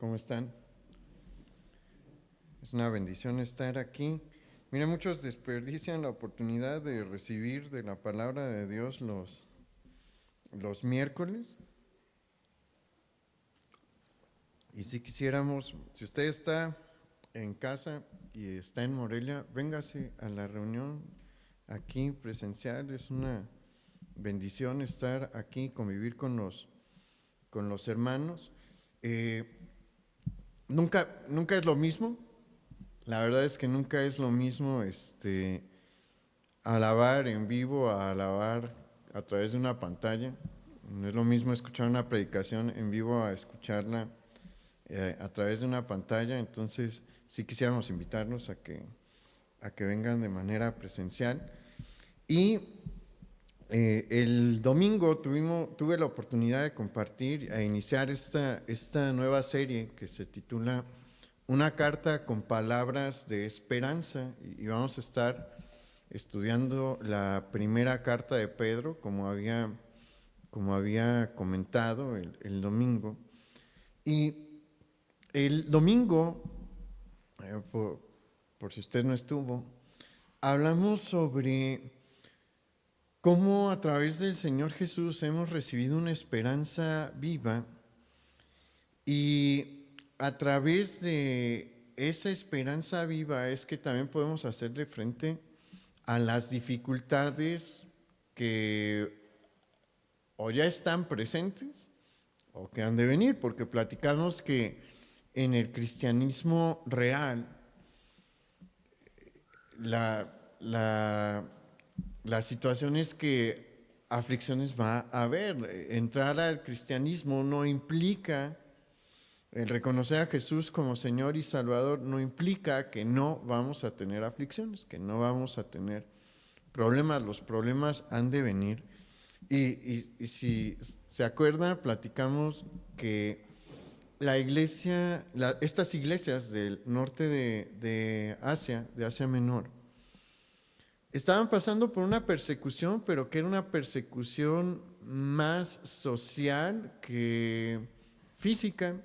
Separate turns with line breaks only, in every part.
¿Cómo están? Es una bendición estar aquí. Mira, muchos desperdician la oportunidad de recibir de la palabra de Dios los miércoles. Y si quisiéramos, si usted está en casa y está en Morelia, véngase a la reunión aquí presencial. Es una bendición estar aquí, convivir con los hermanos. Eh, nunca es lo mismo. La verdad es que nunca es lo mismo alabar en vivo a alabar a través de una pantalla. No es lo mismo escuchar una predicación en vivo a escucharla a través de una pantalla. Entonces, sí quisiéramos invitarlos a que vengan de manera presencial. Y el domingo tuve la oportunidad de compartir e iniciar esta nueva serie que se titula Una carta con palabras de esperanza. Y vamos a estar estudiando la primera carta de Pedro, como había comentado el domingo. Y el domingo, eh, por, por si usted no estuvo, hablamos sobre cómo a través del Señor Jesús hemos recibido una esperanza viva y a través de esa esperanza viva es que también podemos hacerle frente a las dificultades que o ya están presentes o que han de venir, porque platicamos que en el cristianismo real la, la, la situación es que aflicciones va a haber. Entrar al cristianismo no implica, el reconocer a Jesús como Señor y Salvador no implica que no vamos a tener aflicciones, que no vamos a tener problemas. Los problemas han de venir. Y si se acuerda, platicamos que la iglesia, estas iglesias del norte de Asia Menor, estaban pasando por una persecución, pero que era una persecución más social que física.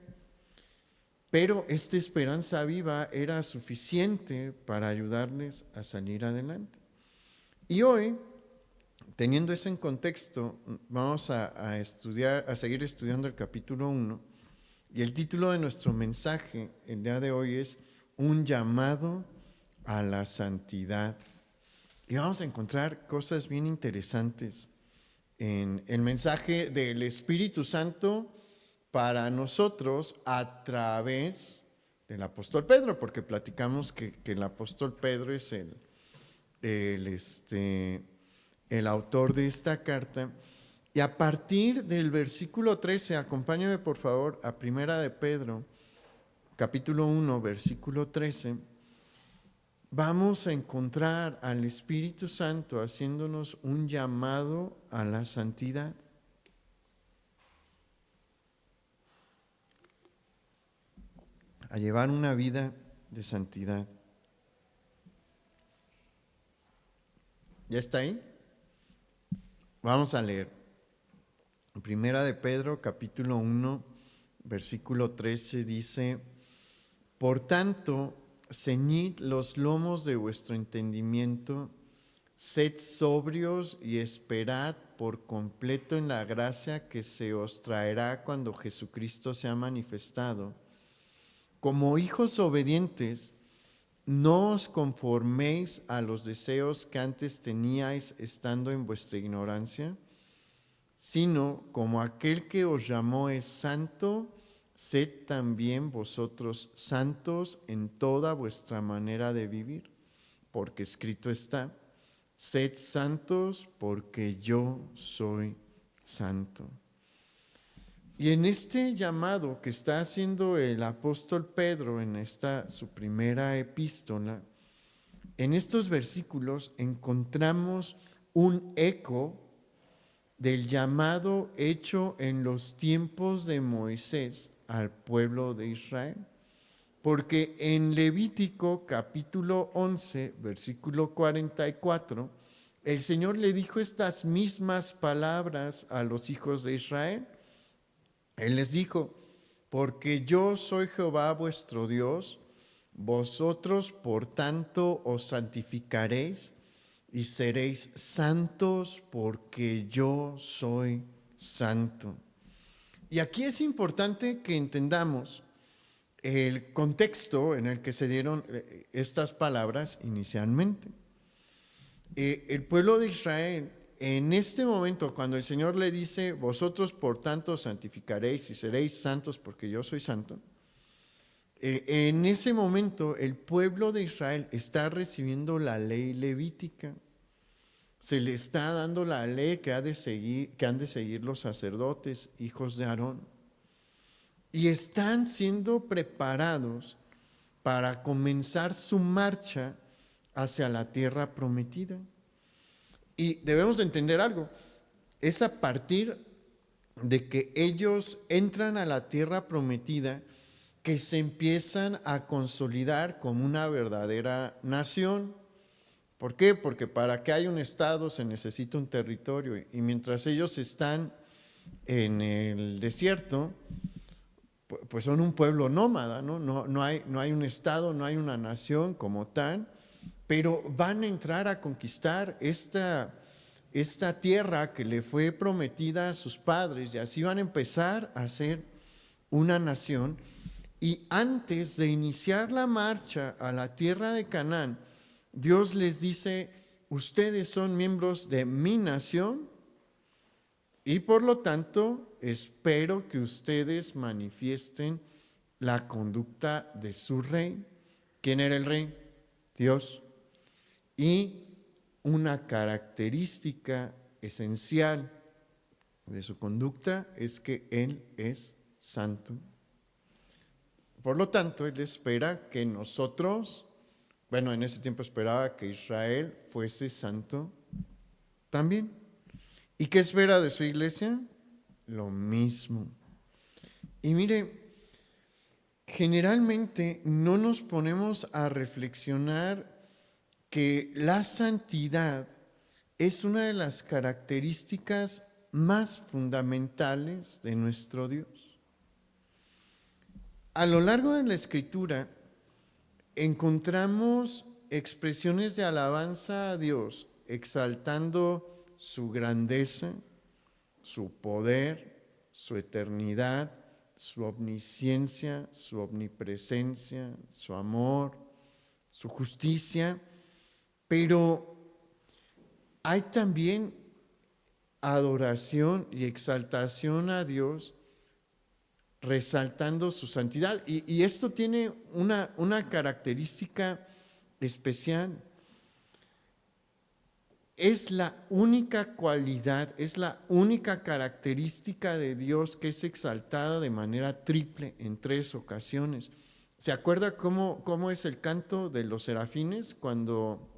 Pero esta esperanza viva era suficiente para ayudarles a salir adelante. Y hoy, teniendo eso en contexto, vamos a seguir estudiando el capítulo 1. Y el título de nuestro mensaje el día de hoy es Un llamado a la santidad. Y vamos a encontrar cosas bien interesantes en el mensaje del Espíritu Santo para nosotros a través del apóstol Pedro, porque platicamos que el apóstol Pedro es el autor de esta carta. Y a partir del versículo 13, acompáñame por favor a Primera de Pedro, capítulo 1, versículo 13, vamos a encontrar al Espíritu Santo haciéndonos un llamado a la santidad. A llevar una vida de santidad. ¿Ya está ahí? Vamos a leer. Primera de Pedro, capítulo 1, versículo 13 dice: Por tanto, ceñid los lomos de vuestro entendimiento, sed sobrios y esperad por completo en la gracia que se os traerá cuando Jesucristo sea manifestado. Como hijos obedientes, no os conforméis a los deseos que antes teníais estando en vuestra ignorancia, sino como aquel que os llamó es santo, sed también vosotros santos en toda vuestra manera de vivir, porque escrito está: sed santos porque yo soy santo. Y en este llamado que está haciendo el apóstol Pedro en esta su primera epístola, en estos versículos encontramos un eco del llamado hecho en los tiempos de Moisés al pueblo de Israel. Porque en Levítico capítulo 11, versículo 44, el Señor le dijo estas mismas palabras a los hijos de Israel. Él les dijo: porque yo soy Jehová vuestro Dios, vosotros por tanto os santificaréis y seréis santos porque yo soy santo. Y aquí es importante que entendamos el contexto en el que se dieron estas palabras inicialmente. El pueblo de Israel, en este momento, cuando el Señor le dice, vosotros por tanto santificaréis y seréis santos porque yo soy santo, en ese momento el pueblo de Israel está recibiendo la ley levítica. Se le está dando la ley que han de seguir los sacerdotes, hijos de Aarón. Y están siendo preparados para comenzar su marcha hacia la tierra prometida. Y debemos entender algo, es a partir de que ellos entran a la tierra prometida que se empiezan a consolidar como una verdadera nación. ¿Por qué? Porque para que haya un estado se necesita un territorio y mientras ellos están en el desierto, pues son un pueblo nómada, ¿no? No hay un estado, no hay una nación como tal, pero van a entrar a conquistar esta tierra que le fue prometida a sus padres y así van a empezar a ser una nación. Y antes de iniciar la marcha a la tierra de Canaán, Dios les dice, ustedes son miembros de mi nación y por lo tanto espero que ustedes manifiesten la conducta de su rey. ¿Quién era el rey? Dios. Y una característica esencial de su conducta es que Él es santo. Por lo tanto, Él espera que nosotros, bueno, en ese tiempo esperaba que Israel fuese santo también. ¿Y qué espera de su iglesia? Lo mismo. Y mire, generalmente no nos ponemos a reflexionar que la santidad es una de las características más fundamentales de nuestro Dios. A lo largo de la Escritura encontramos expresiones de alabanza a Dios, exaltando su grandeza, su poder, su eternidad, su omnisciencia, su omnipresencia, su amor, su justicia, pero hay también adoración y exaltación a Dios resaltando su santidad. Y esto tiene una característica especial. Es la única cualidad, es la única característica de Dios que es exaltada de manera triple en 3 ocasiones. ¿Se acuerda cómo es el canto de los serafines cuando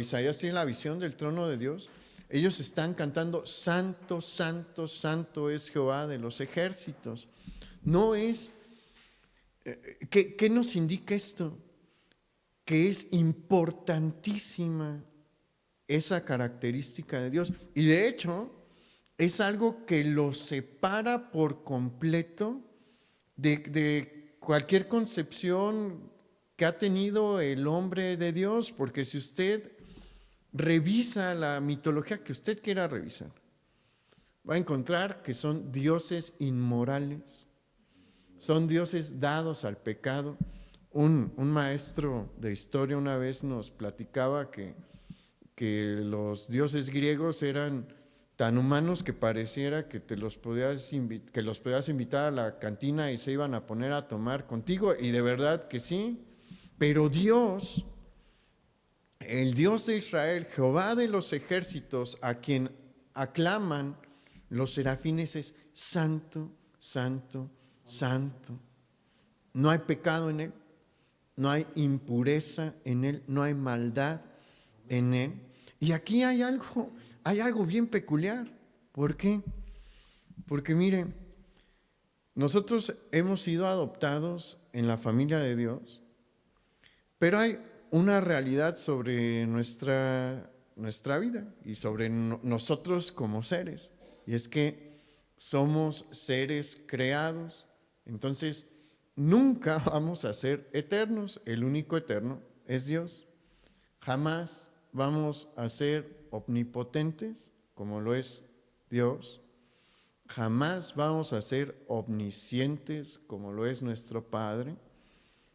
Isaías tiene la visión del trono de Dios? Ellos están cantando, santo, santo, santo es Jehová de los ejércitos. No es, ¿qué nos indica esto? Que es importantísima esa característica de Dios. Y de hecho, es algo que lo separa por completo de cualquier concepción que ha tenido el hombre de Dios, porque si usted revisa la mitología que usted quiera revisar, va a encontrar que son dioses inmorales, son dioses dados al pecado. Un maestro de historia una vez nos platicaba que los dioses griegos eran tan humanos que pareciera que los podías invitar a la cantina y se iban a poner a tomar contigo, y de verdad que sí, pero Dios, el Dios de Israel, Jehová de los ejércitos, a quien aclaman los serafines, es santo, santo, santo. No hay pecado en él, no hay impureza en él, no hay maldad en él. Y aquí hay algo bien peculiar. ¿Por qué? Porque miren, nosotros hemos sido adoptados en la familia de Dios, pero hay una realidad sobre nuestra vida y sobre nosotros como seres. Y es que somos seres creados, entonces nunca vamos a ser eternos. El único eterno es Dios. Jamás vamos a ser omnipotentes como lo es Dios. Jamás vamos a ser omniscientes como lo es nuestro Padre.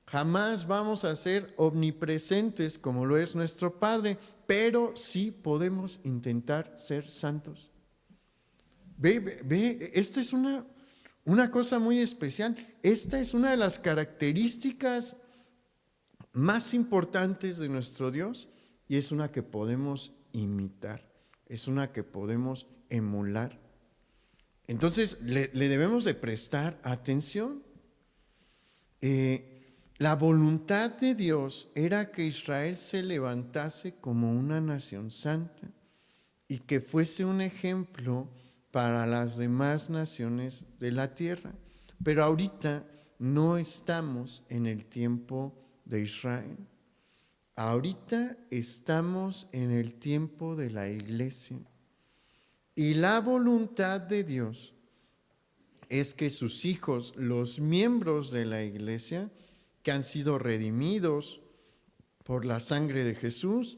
Jamás vamos a ser omnipresentes como lo es nuestro Padre, pero sí podemos intentar ser santos. Ve, esto es una cosa muy especial. Esta es una de las características más importantes de nuestro Dios y es una que podemos imitar, es una que podemos emular. Entonces le debemos de prestar atención. La voluntad de Dios era que Israel se levantase como una nación santa y que fuese un ejemplo para las demás naciones de la tierra. Pero ahorita no estamos en el tiempo de Israel. Ahorita estamos en el tiempo de la iglesia. Y la voluntad de Dios es que sus hijos, los miembros de la iglesia, que han sido redimidos por la sangre de Jesús,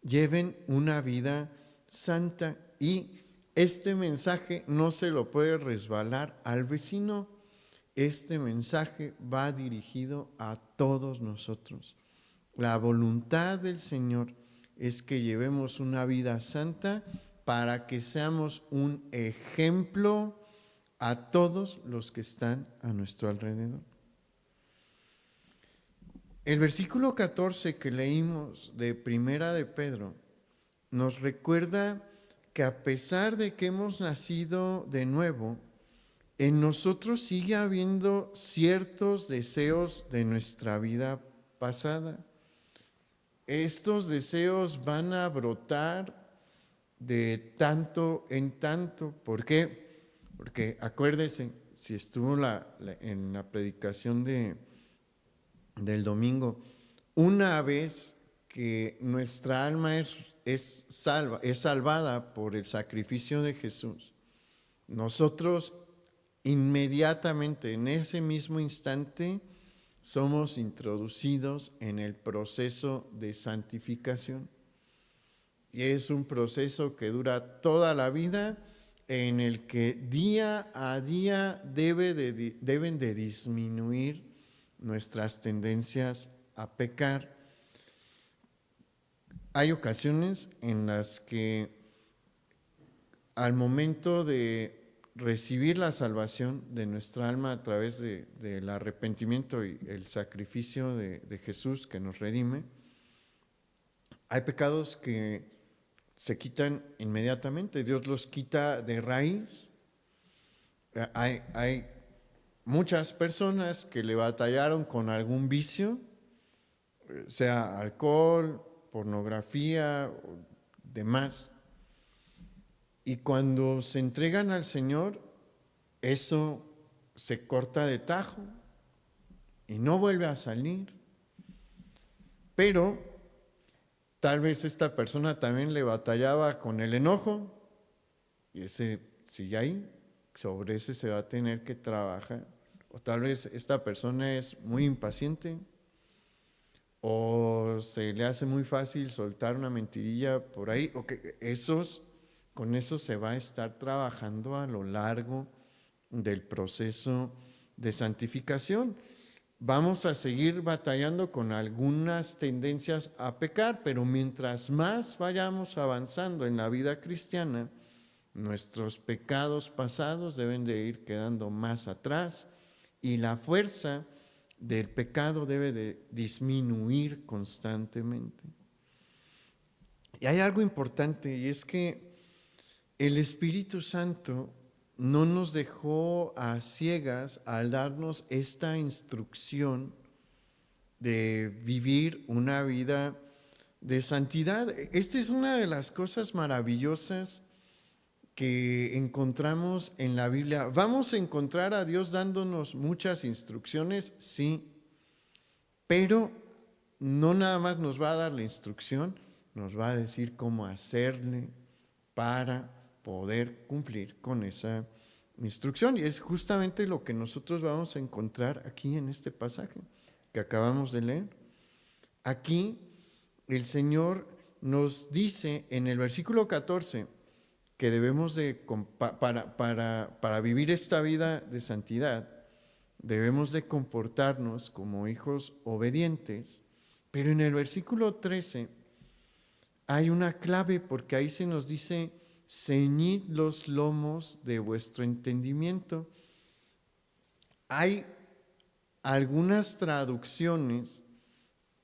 lleven una vida santa. Y este mensaje no se lo puede resbalar al vecino. Este mensaje va dirigido a todos nosotros. La voluntad del Señor es que llevemos una vida santa para que seamos un ejemplo a todos los que están a nuestro alrededor. El versículo 14 que leímos de Primera de Pedro nos recuerda que a pesar de que hemos nacido de nuevo, en nosotros sigue habiendo ciertos deseos de nuestra vida pasada. Estos deseos van a brotar de tanto en tanto. ¿Por qué? Porque acuérdese, si estuvo en la predicación del domingo, una vez que nuestra alma es salvada por el sacrificio de Jesús, nosotros inmediatamente, en ese mismo instante, somos introducidos en el proceso de santificación. Y es un proceso que dura toda la vida, en el que día a día deben de disminuir nuestras tendencias a pecar. Hay ocasiones en las que al momento de recibir la salvación de nuestra alma a través del arrepentimiento y el sacrificio de Jesús que nos redime, hay pecados que se quitan inmediatamente. Dios los quita de raíz. Hay muchas personas que le batallaron con algún vicio, sea alcohol, pornografía o demás. Y cuando se entregan al Señor, eso se corta de tajo y no vuelve a salir. Pero tal vez esta persona también le batallaba con el enojo y ese sigue ahí, sobre ese se va a tener que trabajar. O tal vez esta persona es muy impaciente o se le hace muy fácil soltar una mentirilla por ahí, o que con eso se va a estar trabajando a lo largo del proceso de santificación. Vamos a seguir batallando con algunas tendencias a pecar, pero mientras más vayamos avanzando en la vida cristiana, nuestros pecados pasados deben de ir quedando más atrás y la fuerza del pecado debe de disminuir constantemente. Y hay algo importante, y es que el Espíritu Santo no nos dejó a ciegas al darnos esta instrucción de vivir una vida de santidad. Esta es una de las cosas maravillosas que encontramos en la Biblia. ¿Vamos a encontrar a Dios dándonos muchas instrucciones? Sí, pero no nada más nos va a dar la instrucción, nos va a decir cómo hacerle para poder cumplir con esa instrucción. Y es justamente lo que nosotros vamos a encontrar aquí en este pasaje que acabamos de leer. Aquí el Señor nos dice en el versículo 14 que debemos de, para vivir esta vida de santidad, debemos de comportarnos como hijos obedientes, pero en el versículo 13 hay una clave porque ahí se nos dice, ceñid los lomos de vuestro entendimiento. Hay algunas traducciones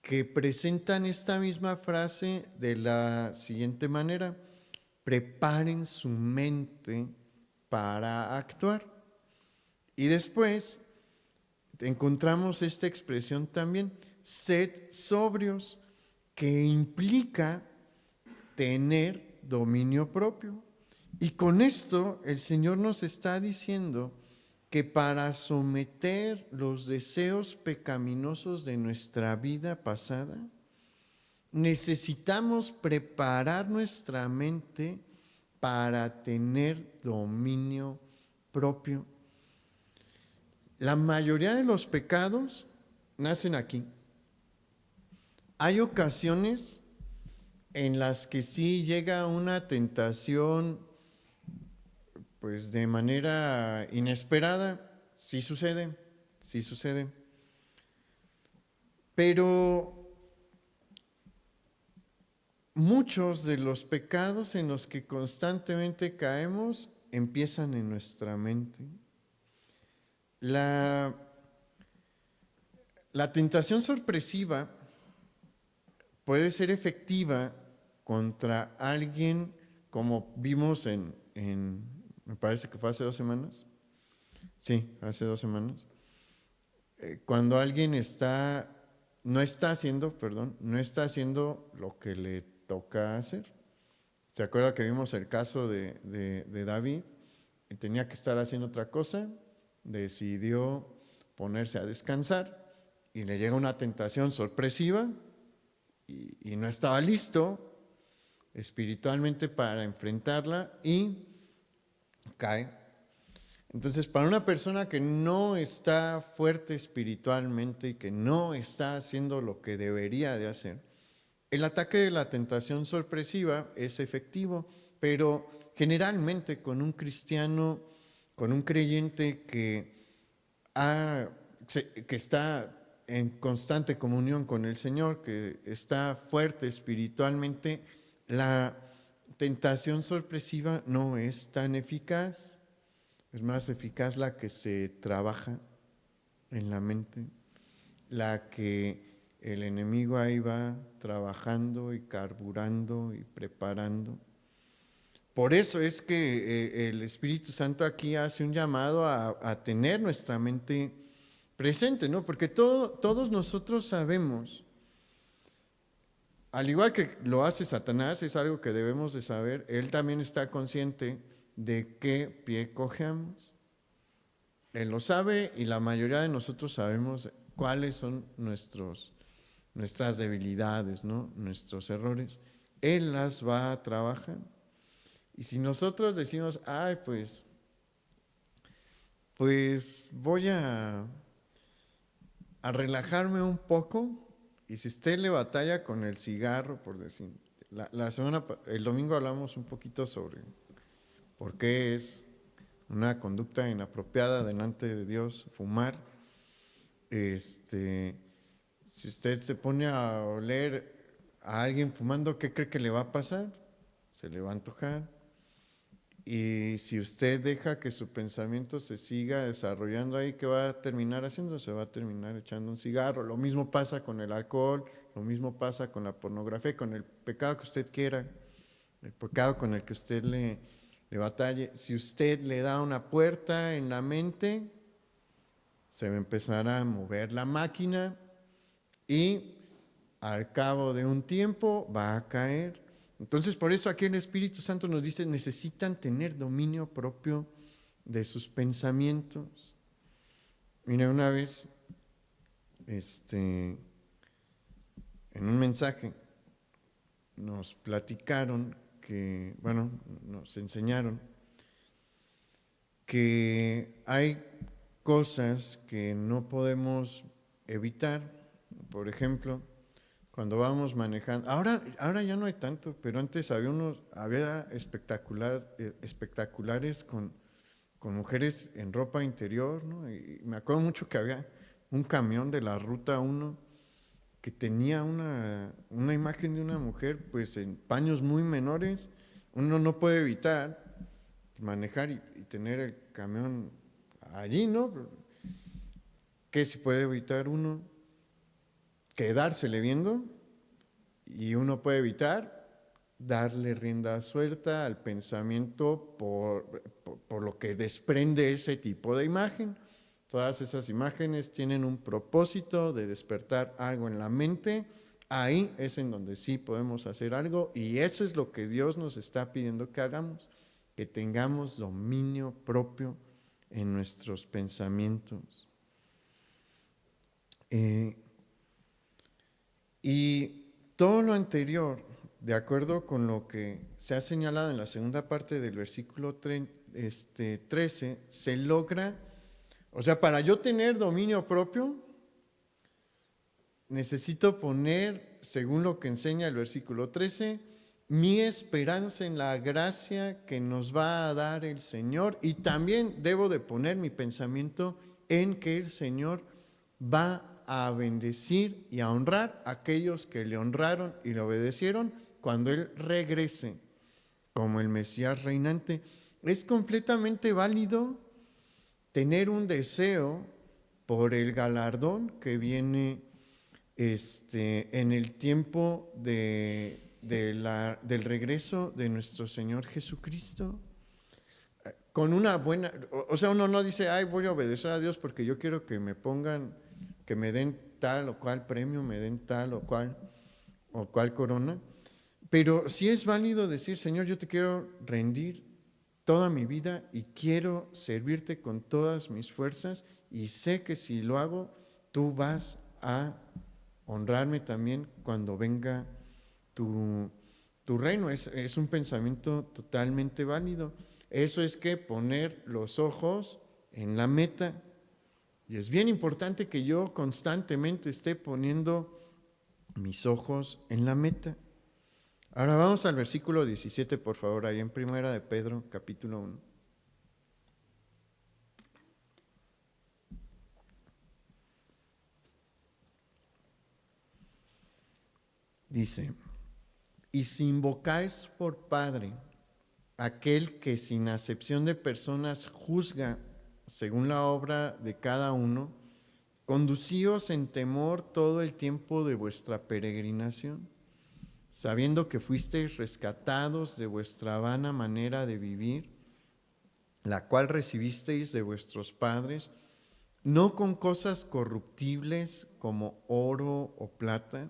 que presentan esta misma frase de la siguiente manera: preparen su mente para actuar. Y después encontramos esta expresión también, sed sobrios, que implica tener dominio propio. Y con esto el Señor nos está diciendo que para someter los deseos pecaminosos de nuestra vida pasada, necesitamos preparar nuestra mente para tener dominio propio. La mayoría de los pecados nacen aquí. Hay ocasiones en las que sí llega una tentación, pues de manera inesperada, sí sucede, sí sucede. Pero muchos de los pecados en los que constantemente caemos empiezan en nuestra mente. La tentación sorpresiva puede ser efectiva contra alguien, como vimos me parece que fue hace 2 semanas. Sí, hace 2 semanas. Cuando alguien no está haciendo lo que le toca hacer. ¿Se acuerda que vimos el caso de David? Y tenía que estar haciendo otra cosa, decidió ponerse a descansar y le llega una tentación sorpresiva y no estaba listo espiritualmente para enfrentarla y cae. Entonces, para una persona que no está fuerte espiritualmente y que no está haciendo lo que debería de hacer, el ataque de la tentación sorpresiva es efectivo, pero generalmente con un cristiano, con un creyente que está en constante comunión con el Señor, que está fuerte espiritualmente, la tentación sorpresiva no es tan eficaz. Es más eficaz la que se trabaja en la mente, la que el enemigo ahí va trabajando y carburando y preparando. Por eso es que el Espíritu Santo aquí hace un llamado a tener nuestra mente presente, ¿no? Porque todos nosotros sabemos, al igual que lo hace Satanás, es algo que debemos de saber, él también está consciente de qué pie cojeamos. Él lo sabe y la mayoría de nosotros sabemos cuáles son nuestras debilidades, ¿no? Nuestros errores. Él las va a trabajar. Y si nosotros decimos, ay, pues voy a relajarme un poco, y si usted le batalla con el cigarro, por decir, el domingo hablamos un poquito sobre por qué es una conducta inapropiada delante de Dios fumar. Si usted se pone a oler a alguien fumando, ¿qué cree que le va a pasar? Se le va a antojar. Y si usted deja que su pensamiento se siga desarrollando ahí, ¿qué va a terminar haciendo? Se va a terminar echando un cigarro. Lo mismo pasa con el alcohol, lo mismo pasa con la pornografía, con el pecado que usted quiera, el pecado con el que usted le batalle. Si usted le da una puerta en la mente, se va a empezar a mover la máquina y al cabo de un tiempo va a caer. Entonces, por eso aquí el Espíritu Santo nos dice, necesitan tener dominio propio de sus pensamientos. Mira, una vez, en un mensaje, nos platicaron nos enseñaron que hay cosas que no podemos evitar. Por ejemplo, cuando vamos manejando, ahora ya no hay tanto, pero antes había espectaculares con mujeres en ropa interior, ¿no? Y me acuerdo mucho que había un camión de la Ruta 1 que tenía una imagen de una mujer pues en paños muy menores. Uno no puede evitar manejar y tener el camión allí, ¿no? ¿Qué si puede evitar uno? Quedársele viendo, y uno puede evitar darle rienda suelta al pensamiento por lo que desprende ese tipo de imagen. Todas esas imágenes tienen un propósito de despertar algo en la mente. Ahí es en donde sí podemos hacer algo, y eso es lo que Dios nos está pidiendo que hagamos, que tengamos dominio propio en nuestros pensamientos. Y todo lo anterior, de acuerdo con lo que se ha señalado en la segunda parte del versículo 13, se logra, o sea, para yo tener dominio propio, necesito poner, según lo que enseña el versículo 13, mi esperanza en la gracia que nos va a dar el Señor, y también debo de poner mi pensamiento en que el Señor va a bendecir y a honrar a aquellos que le honraron y le obedecieron cuando Él regrese como el Mesías reinante. Es completamente válido tener un deseo por el galardón que viene en el tiempo del regreso de nuestro Señor Jesucristo. Con una buena, o sea, uno no dice, ay, voy a obedecer a Dios porque yo quiero que me pongan, que me den tal o cual premio, me den tal o cual corona. Pero sí es válido decir, Señor, yo te quiero rendir toda mi vida y quiero servirte con todas mis fuerzas, y sé que si lo hago, tú vas a honrarme también cuando venga tu reino. Es un pensamiento totalmente válido. Eso es que poner los ojos en la meta. Y es bien importante que yo constantemente esté poniendo mis ojos en la meta. Ahora vamos al versículo 17, por favor, ahí en Primera de Pedro, capítulo 1. Dice, y si invocáis por Padre aquel que sin acepción de personas juzga según la obra de cada uno, conducíos en temor todo el tiempo de vuestra peregrinación, sabiendo que fuisteis rescatados de vuestra vana manera de vivir, la cual recibisteis de vuestros padres, no con cosas corruptibles como oro o plata,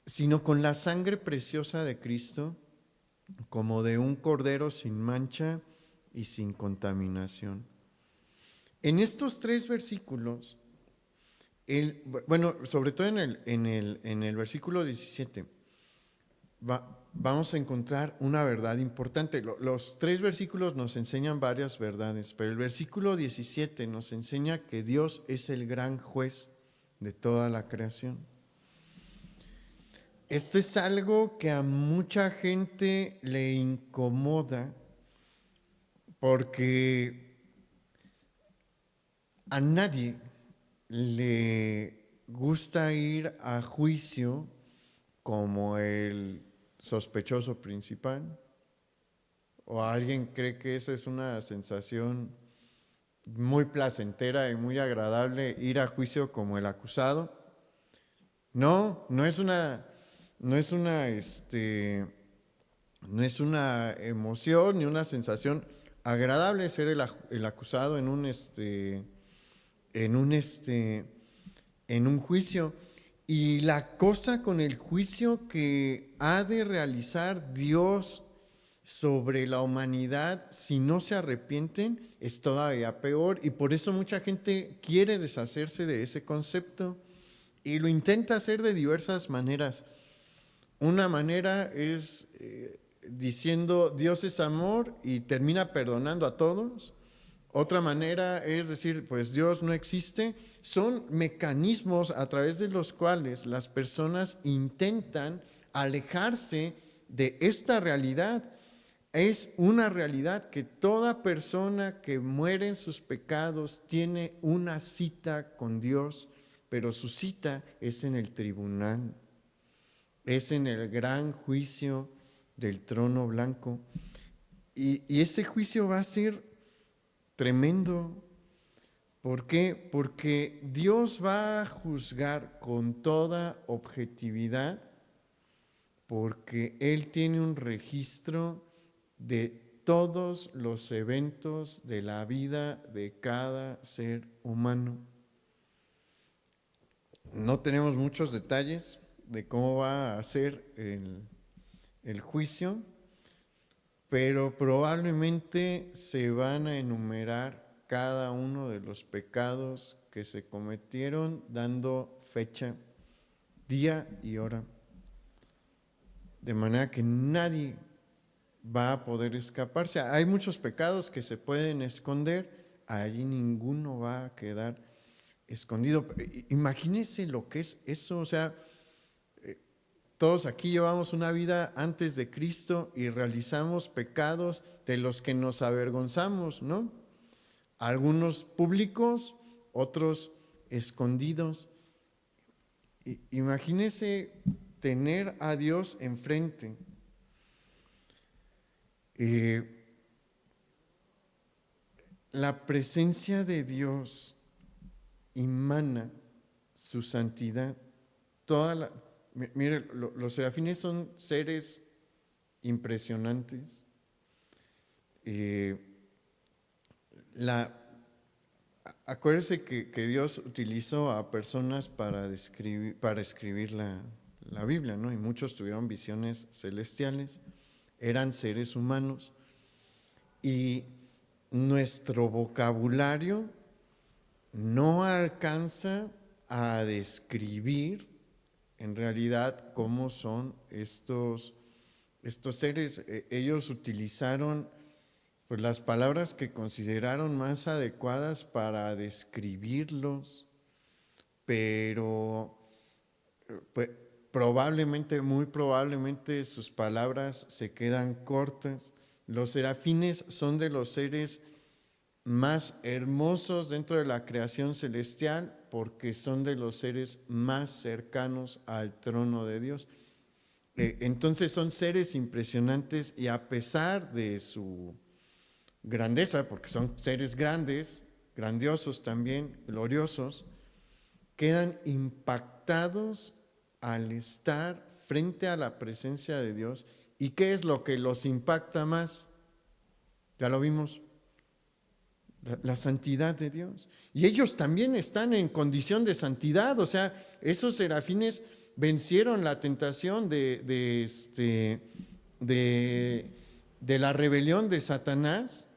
sino con la sangre preciosa de Cristo, como de un cordero sin mancha y sin contaminación. En estos 3 versículos, sobre todo en el versículo 17, vamos a encontrar una verdad importante. Los 3 versículos nos enseñan varias verdades, pero el versículo 17 nos enseña que Dios es el gran juez de toda la creación. Esto es algo que a mucha gente le incomoda, porque a nadie le gusta ir a juicio como el sospechoso principal, o alguien cree que esa es una sensación muy placentera y muy agradable, ir a juicio como el acusado. No, no es una emoción ni una sensación agradable ser el acusado en un juicio. Y la cosa con el juicio que ha de realizar Dios sobre la humanidad si no se arrepienten es todavía peor, y por eso mucha gente quiere deshacerse de ese concepto y lo intenta hacer de diversas maneras. Una manera es diciendo Dios es amor y termina perdonando a todos. Otra manera es decir, pues Dios no existe. Son mecanismos a través de los cuales las personas intentan alejarse de esta realidad. Es una realidad que toda persona que muere en sus pecados tiene una cita con Dios, pero su cita es en el tribunal, es en el gran juicio del trono blanco. Y ese juicio va a ser tremendo. ¿Por qué? Porque Dios va a juzgar con toda objetividad, porque Él tiene un registro de todos los eventos de la vida de cada ser humano. No tenemos muchos detalles de cómo va a ser el juicio, pero probablemente se van a enumerar cada uno de los pecados que se cometieron, dando fecha, día y hora, de manera que nadie va a poder escaparse. Hay muchos pecados que se pueden esconder, allí ninguno va a quedar escondido. Imagínense lo que es eso, o sea, todos aquí llevamos una vida antes de Cristo y realizamos pecados de los que nos avergonzamos, ¿no? Algunos públicos, otros escondidos. Imagínense tener a Dios enfrente. La presencia de Dios emana su santidad. Mire, los serafines son seres impresionantes. Acuérdese que Dios utilizó a personas para escribir la Biblia, ¿no? Y muchos tuvieron visiones celestiales, eran seres humanos. Y nuestro vocabulario no alcanza a describir en realidad cómo son estos seres. Ellos utilizaron pues las palabras que consideraron más adecuadas para describirlos, pero pues, muy probablemente sus palabras se quedan cortas. Los serafines son de los seres más hermosos dentro de la creación celestial porque son de los seres más cercanos al trono de Dios. Entonces son seres impresionantes y a pesar de su grandeza, porque son seres grandes, grandiosos también, gloriosos, quedan impactados al estar frente a la presencia de Dios. ¿Y qué es lo que los impacta más? Ya lo vimos, la santidad de Dios. Y ellos también están en condición de santidad, o sea, esos serafines vencieron la tentación de la rebelión de Satanás.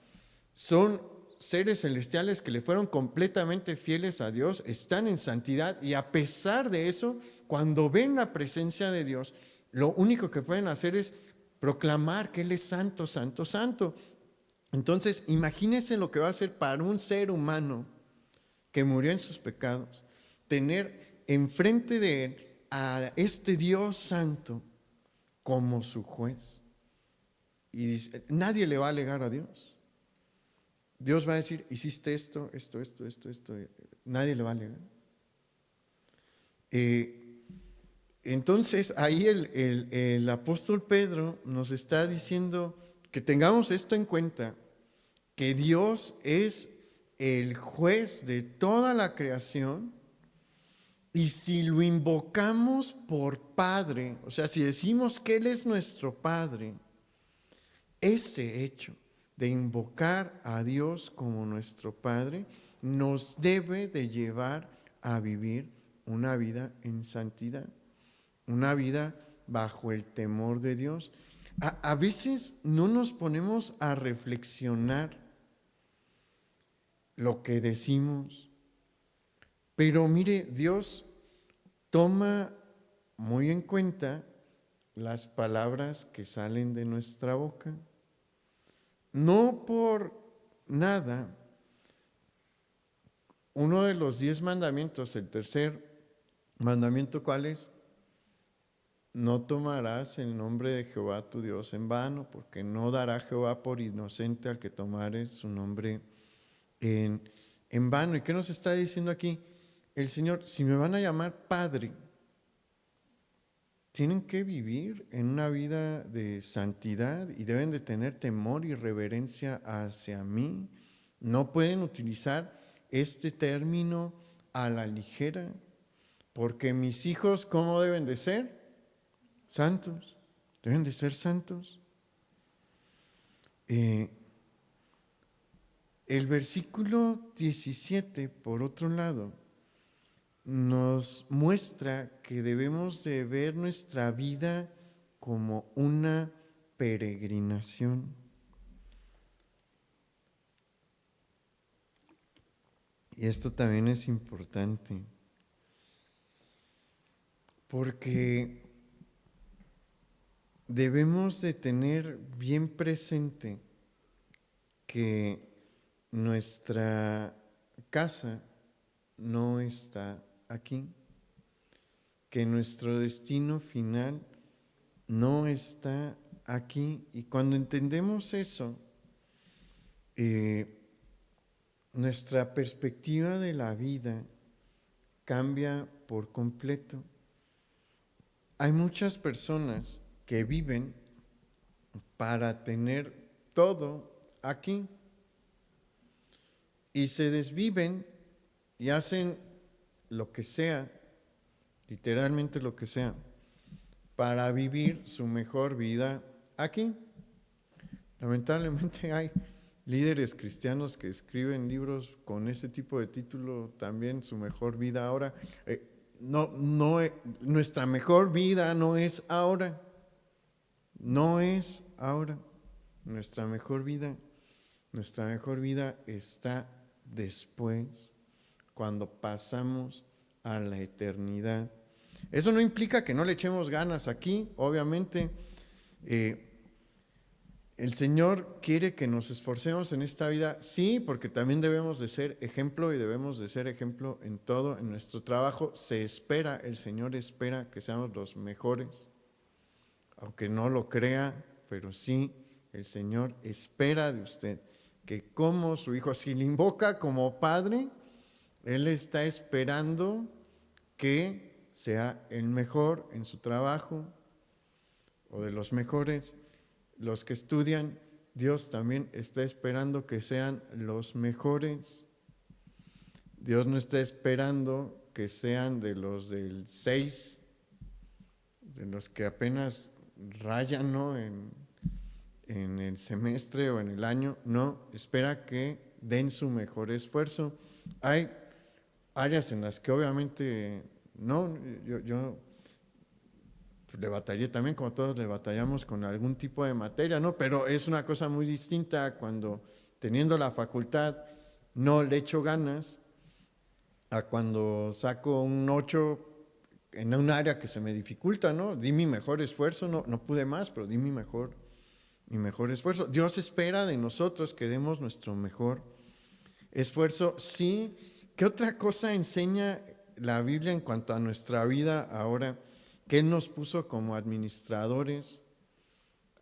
Son seres celestiales que le fueron completamente fieles a Dios, están en santidad y a pesar de eso, cuando ven la presencia de Dios, lo único que pueden hacer es proclamar que Él es santo, santo, santo. Entonces, imagínense lo que va a ser para un ser humano que murió en sus pecados, tener enfrente de él a este Dios santo como su juez. Y dice, nadie le va a alegar a Dios. Dios va a decir, hiciste esto. Nadie le va a alegar. Entonces, ahí el apóstol Pedro nos está diciendo que tengamos esto en cuenta, que Dios es el juez de toda la creación y si lo invocamos por Padre, o sea, si decimos que Él es nuestro Padre, ese hecho de invocar a Dios como nuestro Padre nos debe de llevar a vivir una vida en santidad, una vida bajo el temor de Dios. A veces no nos ponemos a reflexionar lo que decimos, pero mire, Dios toma muy en cuenta las palabras que salen de nuestra boca. No por nada, uno de los 10 mandamientos, el tercer mandamiento, ¿cuál es? No tomarás el nombre de Jehová tu Dios en vano, porque no dará Jehová por inocente al que tomare su nombre en, en vano. ¿Y qué nos está diciendo aquí el Señor? Si me van a llamar Padre, tienen que vivir en una vida de santidad y deben de tener temor y reverencia hacia mí. No pueden utilizar este término a la ligera, porque mis hijos, ¿cómo deben de ser? Santos. Deben de ser santos. El versículo 17, por otro lado, nos muestra que debemos de ver nuestra vida como una peregrinación. Y esto también es importante, porque debemos de tener bien presente que nuestra casa no está aquí, que nuestro destino final no está aquí. Y cuando entendemos eso, nuestra perspectiva de la vida cambia por completo. Hay muchas personas que viven para tener todo aquí y se desviven y hacen lo que sea, literalmente lo que sea, para vivir su mejor vida aquí. Lamentablemente hay líderes cristianos que escriben libros con ese tipo de título también, su mejor vida ahora. Nuestra mejor vida no es ahora, no es ahora. Nuestra mejor vida está después, cuando pasamos a la eternidad. Eso no implica que no le echemos ganas aquí, obviamente. El Señor quiere que nos esforcemos en esta vida, sí, porque también debemos de ser ejemplo y debemos de ser ejemplo en todo, en nuestro trabajo. El Señor espera que seamos los mejores, aunque no lo crea, pero sí, el Señor espera de usted que como su hijo, si le invoca como padre, Él está esperando que sea el mejor en su trabajo o de los mejores. Los que estudian, Dios también está esperando que sean los mejores. Dios no está esperando que sean de los del 6, de los que apenas rayan, ¿no?, en el semestre o en el año. No, espera que den su mejor esfuerzo. Hay áreas en las que obviamente no, yo le batallé también, como todos le batallamos con algún tipo de materia, ¿no? Pero es una cosa muy distinta cuando, teniendo la facultad, no le echo ganas, a cuando saco un 8 en un área que se me dificulta, ¿no? Di mi mejor esfuerzo, no pude más, pero di mi mejor esfuerzo. Dios espera de nosotros que demos nuestro mejor esfuerzo. Sí. ¿Qué otra cosa enseña la Biblia en cuanto a nuestra vida ahora? Que Él nos puso como administradores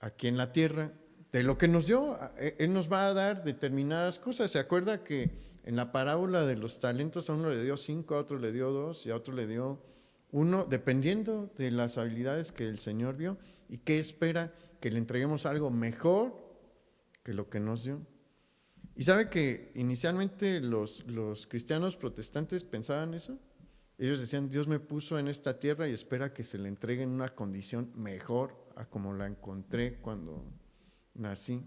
aquí en la tierra. De lo que nos dio, Él nos va a dar determinadas cosas. ¿Se acuerda que en la parábola de los talentos a uno le dio 5, a otro le dio 2 y a otro le dio 1, dependiendo de las habilidades que el Señor vio? ¿Y qué espera? Que le entreguemos algo mejor que lo que nos dio. Y sabe que inicialmente los cristianos protestantes pensaban eso. Ellos decían, Dios me puso en esta tierra y espera que se le entregue en una condición mejor a como la encontré cuando nací.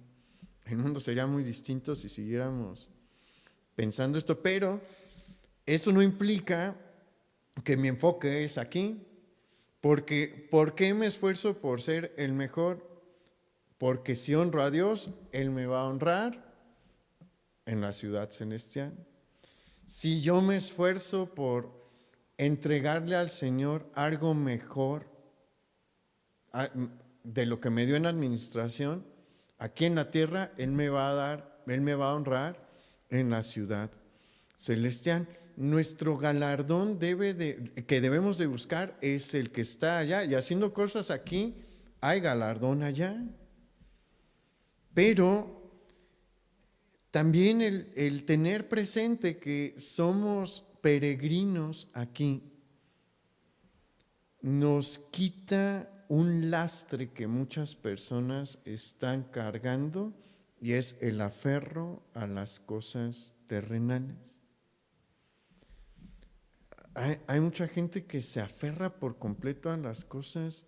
El mundo sería muy distinto si siguiéramos pensando esto, pero eso no implica que mi enfoque es aquí, porque ¿por qué me esfuerzo por ser el mejor? Porque si honro a Dios, Él me va a honrar en la ciudad celestial. Si yo me esfuerzo por entregarle al Señor algo mejor, de lo que me dio en administración, aquí en la tierra, Él me va a dar, Él me va a honrar en la ciudad celestial. Nuestro galardón que debemos de buscar es el que está allá, y haciendo cosas aquí, hay galardón allá. Pero también el tener presente que somos peregrinos aquí nos quita un lastre que muchas personas están cargando, y es el aferro a las cosas terrenales. Hay mucha gente que se aferra por completo a las cosas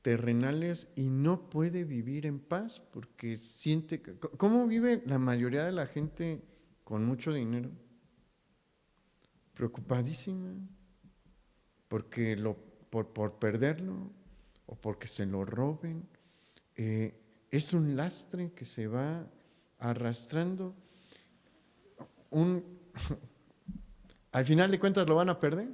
terrenales y no puede vivir en paz porque siente que... ¿Cómo vive la mayoría de la gente con mucho dinero? Preocupadísima porque por perderlo o porque se lo roben. Es un lastre que se va arrastrando. Al final de cuentas lo van a perder.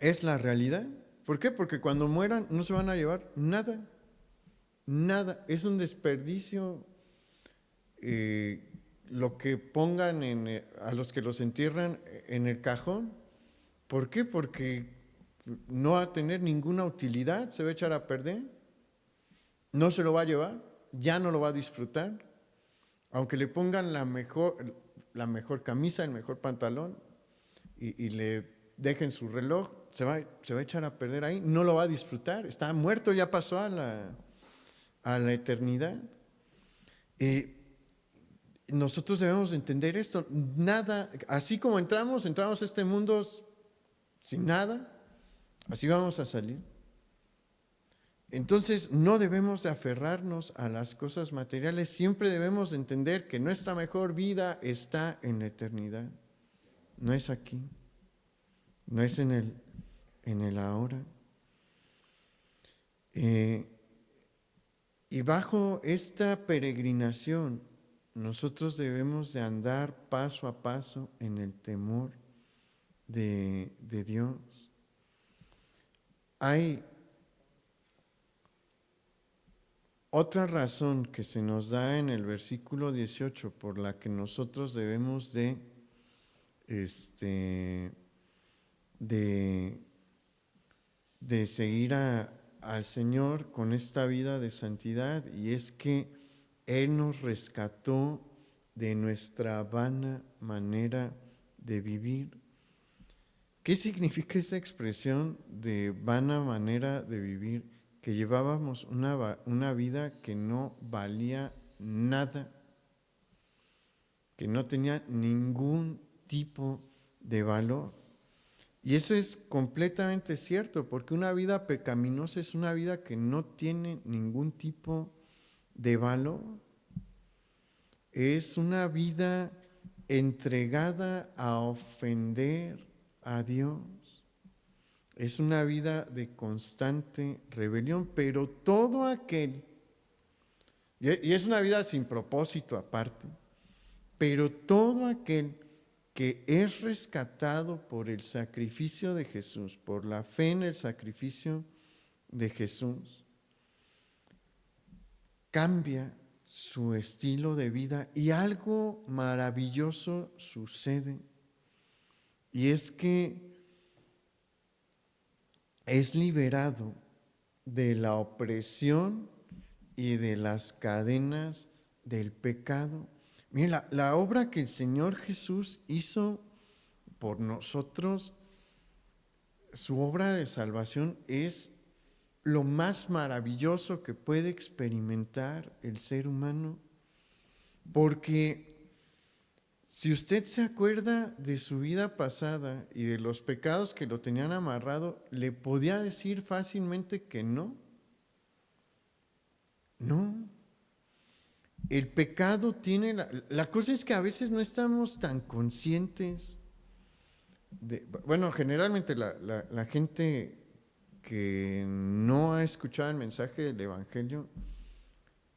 Es la realidad. ¿Por qué? Porque cuando mueran no se van a llevar nada. Nada. Es un desperdicio lo que pongan a los que los entierran en el cajón. ¿Por qué? Porque no va a tener ninguna utilidad, se va a echar a perder, no se lo va a llevar, ya no lo va a disfrutar. Aunque le pongan la mejor camisa, el mejor pantalón y le dejen su reloj, se va a echar a perder ahí, no lo va a disfrutar, está muerto, ya pasó a la eternidad. Nosotros debemos entender esto. Nada, así como entramos a este mundo sin nada, así vamos a salir. Entonces no debemos de aferrarnos a las cosas materiales, siempre debemos de entender que nuestra mejor vida está en la eternidad, no es aquí, no es en el ahora. Y bajo esta peregrinación, nosotros debemos de andar paso a paso en el temor de Dios. Hay otra razón que se nos da en el versículo 18 por la que nosotros debemos de seguir al Señor con esta vida de santidad, y es que Él nos rescató de nuestra vana manera de vivir. ¿Qué significa esa expresión de vana manera de vivir? Que llevábamos una vida que no valía nada, que no tenía ningún tipo de valor. Y eso es completamente cierto, porque una vida pecaminosa es una vida que no tiene ningún tipo de valor. Es una vida entregada a ofender a Dios. Es una vida de constante rebelión, pero todo aquel, y es una vida sin propósito aparte, pero todo aquel que es rescatado por el sacrificio de Jesús, por la fe en el sacrificio de Jesús, cambia su estilo de vida y algo maravilloso sucede. Y es que es liberado de la opresión y de las cadenas del pecado. Miren, la obra que el Señor Jesús hizo por nosotros, su obra de salvación, es lo más maravilloso que puede experimentar el ser humano, porque si usted se acuerda de su vida pasada y de los pecados que lo tenían amarrado, le podía decir fácilmente que no. No. El pecado tiene... La cosa es que a veces no estamos tan conscientes bueno, generalmente la gente que no ha escuchado el mensaje del Evangelio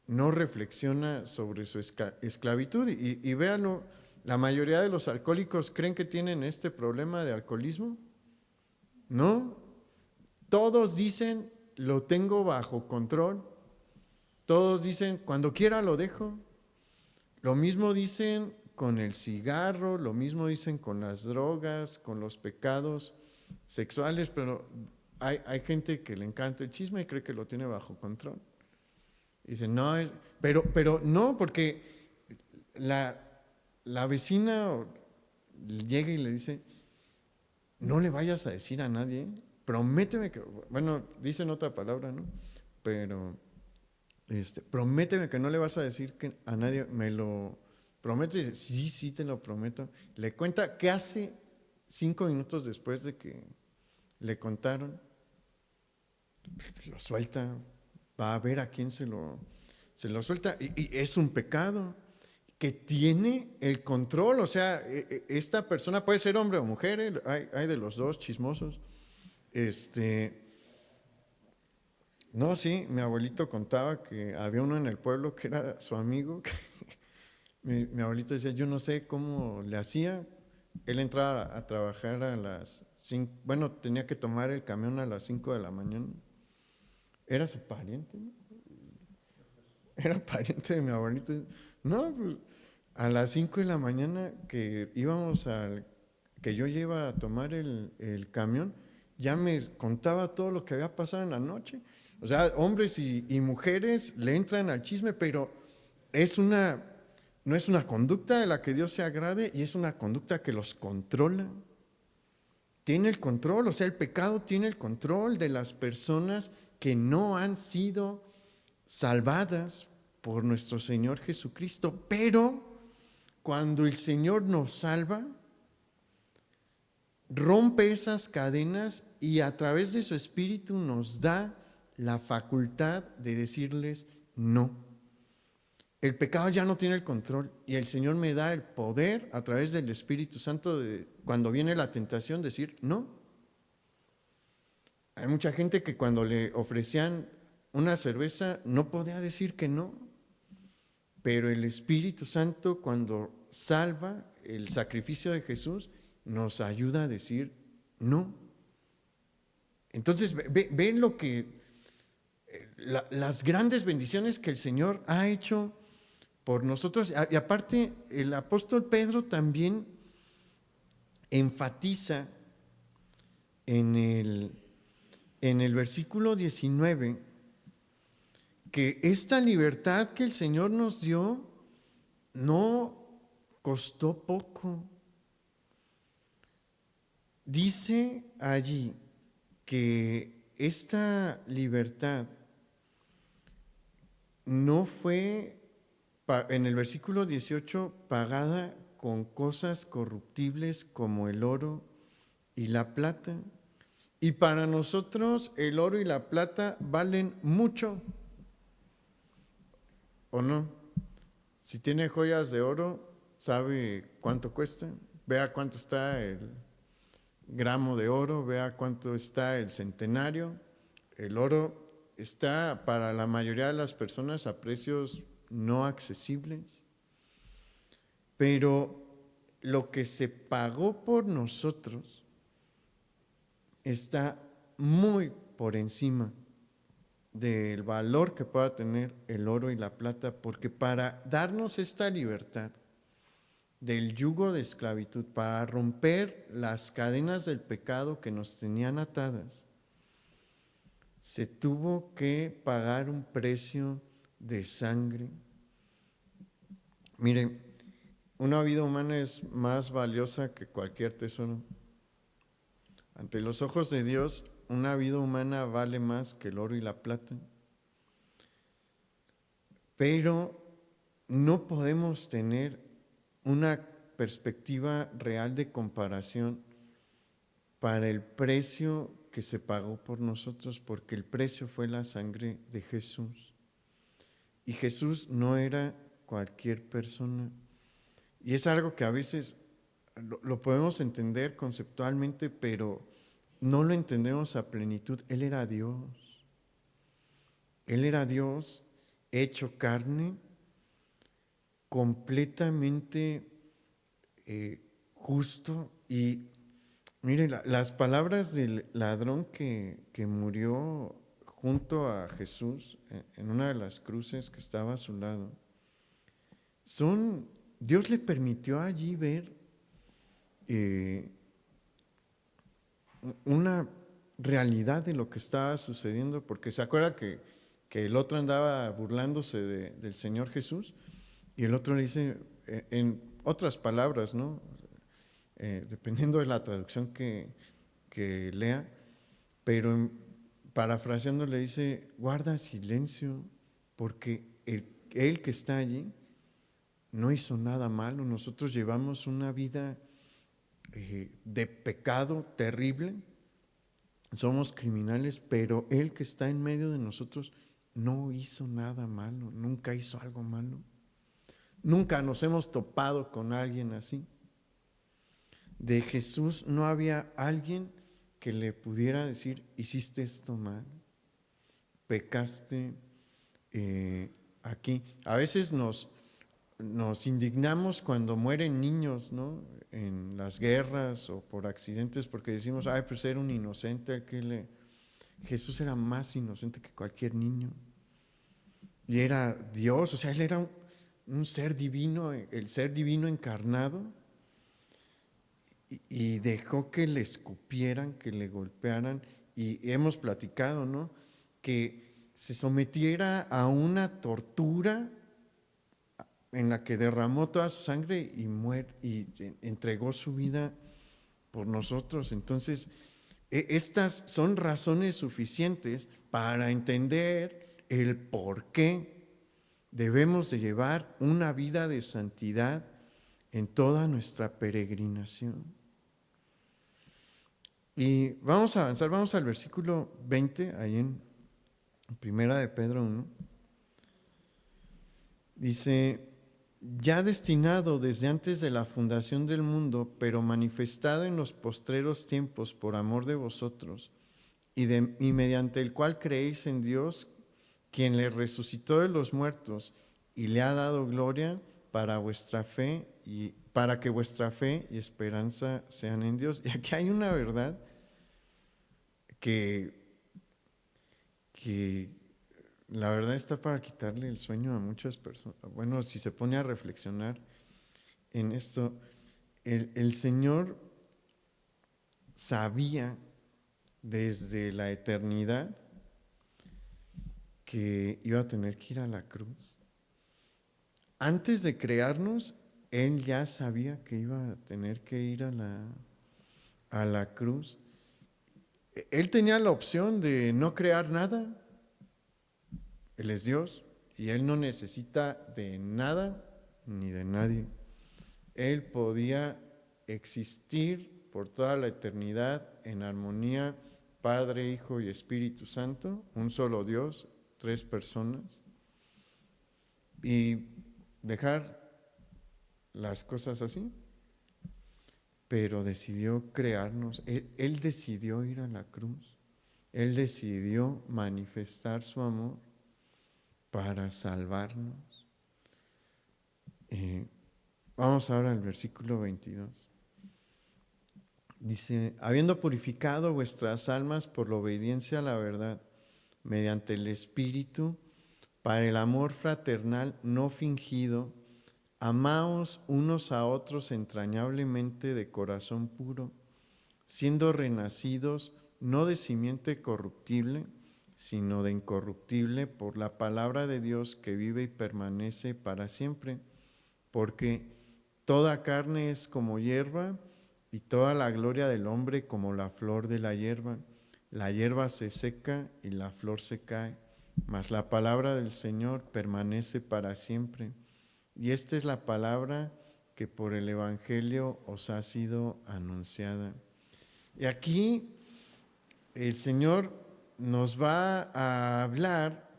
no reflexiona sobre su esclavitud. Y véanlo, la mayoría de los alcohólicos creen que tienen este problema de alcoholismo. No, todos dicen lo tengo bajo control. Todos dicen, cuando quiera lo dejo. Lo mismo dicen con el cigarro, lo mismo dicen con las drogas, con los pecados sexuales, pero hay gente que le encanta el chisme y cree que lo tiene bajo control. Dicen, no, pero no, porque la, la vecina llega y le dice, no le vayas a decir a nadie, prométeme que, bueno, dicen otra palabra, ¿no? Pero, prométeme que no le vas a decir que a nadie, me lo prometes, sí, sí, te lo prometo. Le cuenta que hace 5 minutos después de que le contaron, lo suelta, va a ver a quién se lo suelta, y es un pecado que tiene el control, o sea, esta persona puede ser hombre o mujer, hay de los dos chismosos. No, sí, mi abuelito contaba que había uno en el pueblo que era su amigo. Mi abuelito decía, yo no sé cómo le hacía. Él entraba a trabajar a las 5, bueno, tenía que tomar el camión a las 5 de la mañana. Era su pariente, ¿no? Era pariente de mi abuelito. No, pues a las 5 de la mañana que íbamos que yo iba a tomar el camión, ya me contaba todo lo que había pasado en la noche. O sea, hombres y mujeres le entran al chisme, pero no es una conducta de la que Dios se agrade, y es una conducta que los controla. Tiene el control, o sea, el pecado tiene el control de las personas que no han sido salvadas por nuestro Señor Jesucristo. Pero cuando el Señor nos salva, rompe esas cadenas y a través de su Espíritu nos da la facultad de decirles no. El pecado ya no tiene el control y el Señor me da el poder a través del Espíritu Santo de, cuando viene la tentación, decir no. Hay mucha gente que cuando le ofrecían una cerveza no podía decir que no, pero el Espíritu Santo, cuando salva el sacrificio de Jesús, nos ayuda a decir no. Entonces, ven lo que las grandes bendiciones que el Señor ha hecho por nosotros. Y aparte, el apóstol Pedro también enfatiza en el versículo 19 que esta libertad que el Señor nos dio no costó poco. Dice allí que esta libertad no fue, en el versículo 18, pagada con cosas corruptibles como el oro y la plata. Y para nosotros el oro y la plata valen mucho, ¿o no? Si tiene joyas de oro, sabe cuánto cuesta. Vea cuánto está el gramo de oro, vea cuánto está el centenario. El oro está para la mayoría de las personas a precios no accesibles, pero lo que se pagó por nosotros está muy por encima del valor que pueda tener el oro y la plata, porque para darnos esta libertad del yugo de esclavitud, para romper las cadenas del pecado que nos tenían atadas, se tuvo que pagar un precio de sangre. Mire, una vida humana es más valiosa que cualquier tesoro. Ante los ojos de Dios, una vida humana vale más que el oro y la plata. Pero no podemos tener una perspectiva real de comparación para el precio que se pagó por nosotros, porque el precio fue la sangre de Jesús. Y Jesús no era cualquier persona. Y es algo que a veces lo podemos entender conceptualmente, pero no lo entendemos a plenitud. Él era Dios. Él era Dios hecho carne, completamente justo. Y mire, las palabras del ladrón que murió junto a Jesús en una de las cruces que estaba a su lado, Dios le permitió allí ver una realidad de lo que estaba sucediendo, porque se acuerda que el otro andaba burlándose del Señor Jesús, y el otro le dice, en otras palabras, ¿no? Dependiendo de la traducción que lea, pero parafraseando le dice, guarda silencio, porque él que está allí no hizo nada malo. Nosotros llevamos una vida de pecado terrible, somos criminales, pero él que está en medio de nosotros no hizo nada malo, nunca hizo algo malo. Nunca nos hemos topado con alguien así. De Jesús no había alguien que le pudiera decir, hiciste esto mal, pecaste aquí. A veces nos indignamos cuando mueren niños, ¿no? En las guerras o por accidentes, porque decimos, ay, pues era un inocente, Jesús era más inocente que cualquier niño. Y era Dios, o sea, él era un ser divino, el ser divino encarnado, y dejó que le escupieran, que le golpearan, y hemos platicado, ¿no? Que se sometiera a una tortura en la que derramó toda su sangre y entregó su vida por nosotros. Entonces, estas son razones suficientes para entender el por qué debemos de llevar una vida de santidad en toda nuestra peregrinación. Y vamos a avanzar, vamos al versículo 20, ahí en Primera de Pedro 1. Dice, ya destinado desde antes de la fundación del mundo, pero manifestado en los postreros tiempos por amor de vosotros, y mediante el cual creéis en Dios, quien le resucitó de los muertos y le ha dado gloria para vuestra fe y para que vuestra fe y esperanza sean en Dios. Y aquí hay una verdad que la verdad está para quitarle el sueño a muchas personas. Bueno, si se pone a reflexionar en esto, el Señor sabía desde la eternidad que iba a tener que ir a la cruz. Antes de crearnos, Él ya sabía que iba a tener que ir a la cruz. Él tenía la opción de no crear nada. Él es Dios y Él no necesita de nada ni de nadie. Él podía existir por toda la eternidad en armonía, Padre, Hijo y Espíritu Santo, un solo Dios, 3 personas, y dejar las cosas así, pero decidió crearnos. Él decidió ir a la cruz, Él decidió manifestar su amor para salvarnos. Vamos ahora al versículo 22. Dice, habiendo purificado vuestras almas por la obediencia a la verdad, mediante el Espíritu, para el amor fraternal no fingido, amaos unos a otros entrañablemente de corazón puro, siendo renacidos no de simiente corruptible, sino de incorruptible por la palabra de Dios que vive y permanece para siempre, porque toda carne es como hierba y toda la gloria del hombre como la flor de la hierba. La hierba se seca y la flor se cae, mas la palabra del Señor permanece para siempre. Y esta es la palabra que por el Evangelio os ha sido anunciada. Y aquí el Señor nos va a hablar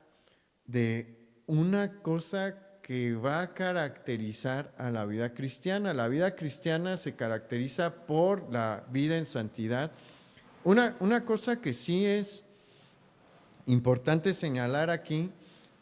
de una cosa que va a caracterizar a la vida cristiana. La vida cristiana se caracteriza por la vida en santidad. Una cosa que sí es importante señalar aquí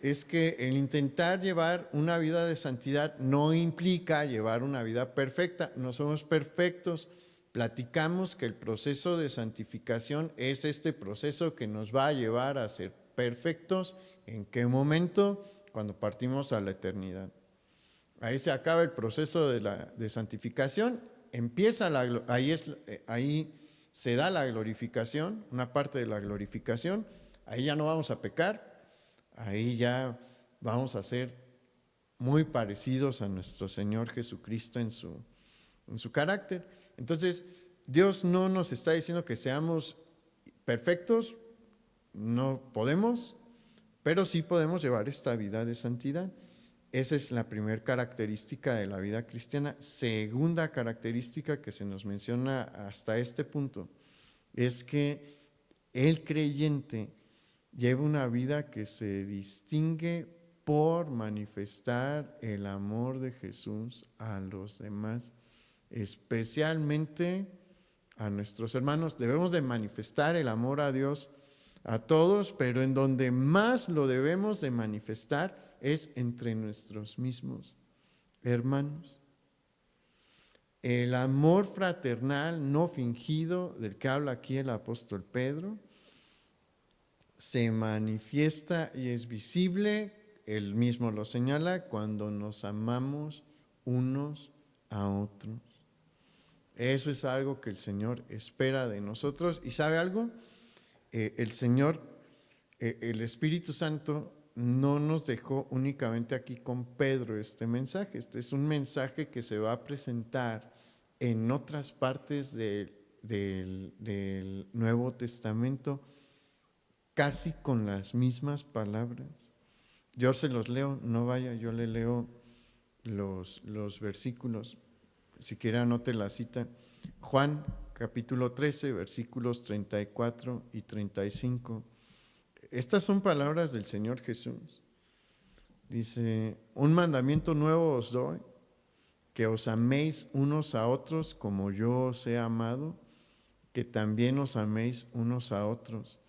es que el intentar llevar una vida de santidad no implica llevar una vida perfecta. No somos perfectos. Platicamos que el proceso de santificación es este proceso que nos va a llevar a ser perfectos. ¿En qué momento? Cuando partimos a la eternidad. Ahí se acaba el proceso de santificación, empieza ahí se da la glorificación, una parte de la glorificación, ahí ya no vamos a pecar, ahí ya vamos a ser muy parecidos a nuestro Señor Jesucristo en su carácter. Entonces, Dios no nos está diciendo que seamos perfectos, no podemos, pero sí podemos llevar esta vida de santidad. Esa es la primera característica de la vida cristiana. Segunda característica que se nos menciona hasta este punto es que el creyente lleva una vida que se distingue por manifestar el amor de Jesús a los demás, especialmente a nuestros hermanos. Debemos de manifestar el amor a Dios a todos, pero en donde más lo debemos de manifestar es entre nuestros mismos hermanos. El amor fraternal no fingido del que habla aquí el apóstol Pedro se manifiesta y es visible, él mismo lo señala, cuando nos amamos unos a otros. Eso es algo que el Señor espera de nosotros. ¿Y sabe algo? El Señor, el Espíritu Santo, no nos dejó únicamente aquí con Pedro este mensaje. Este es un mensaje que se va a presentar en otras partes del Nuevo Testamento, casi con las mismas palabras. Yo se los leo, no vaya, yo le leo los versículos. Si quiere anote la cita. Juan capítulo 13, versículos 34 y 35. Estas son palabras del Señor Jesús. Dice, un mandamiento nuevo os doy, que os améis unos a otros como yo os he amado, que también os améis unos a otros.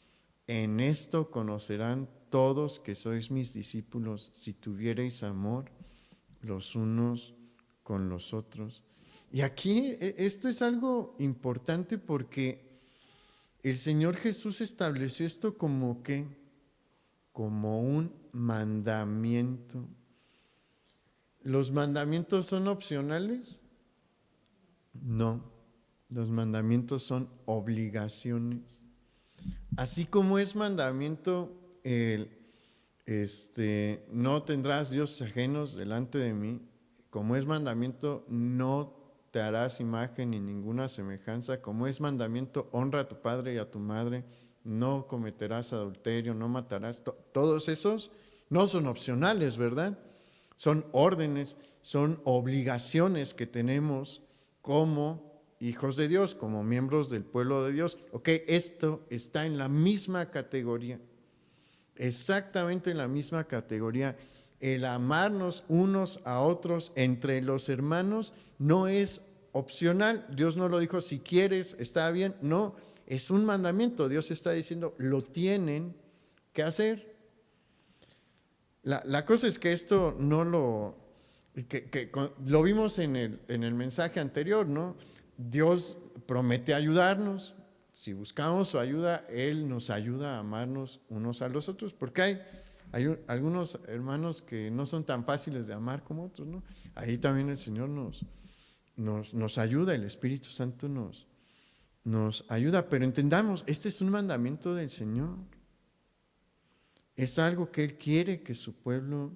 En esto conocerán todos que sois mis discípulos, si tuviereis amor los unos con los otros. Y aquí esto es algo importante porque el Señor Jesús estableció esto como que, como un mandamiento. ¿Los mandamientos son opcionales? No, los mandamientos son obligaciones. Así como es mandamiento no tendrás dioses ajenos delante de mí, como es mandamiento no te harás imagen ni ninguna semejanza, como es mandamiento honra a tu padre y a tu madre, no cometerás adulterio, no matarás, todos esos no son opcionales, ¿verdad? Son órdenes, son obligaciones que tenemos como hijos de Dios, como miembros del pueblo de Dios. Ok, esto está en la misma categoría, exactamente en la misma categoría. El amarnos unos a otros entre los hermanos no es opcional. Dios no lo dijo, si quieres, está bien. No, es un mandamiento. Dios está diciendo, lo tienen que hacer. La cosa es que esto no lo vimos en el mensaje anterior, ¿no? Dios promete ayudarnos. Si buscamos su ayuda, Él nos ayuda a amarnos unos a los otros, porque hay algunos hermanos que no son tan fáciles de amar como otros, ¿no? Ahí también el Señor nos ayuda, el Espíritu Santo nos ayuda, pero entendamos, este es un mandamiento del Señor. Es algo que Él quiere que su pueblo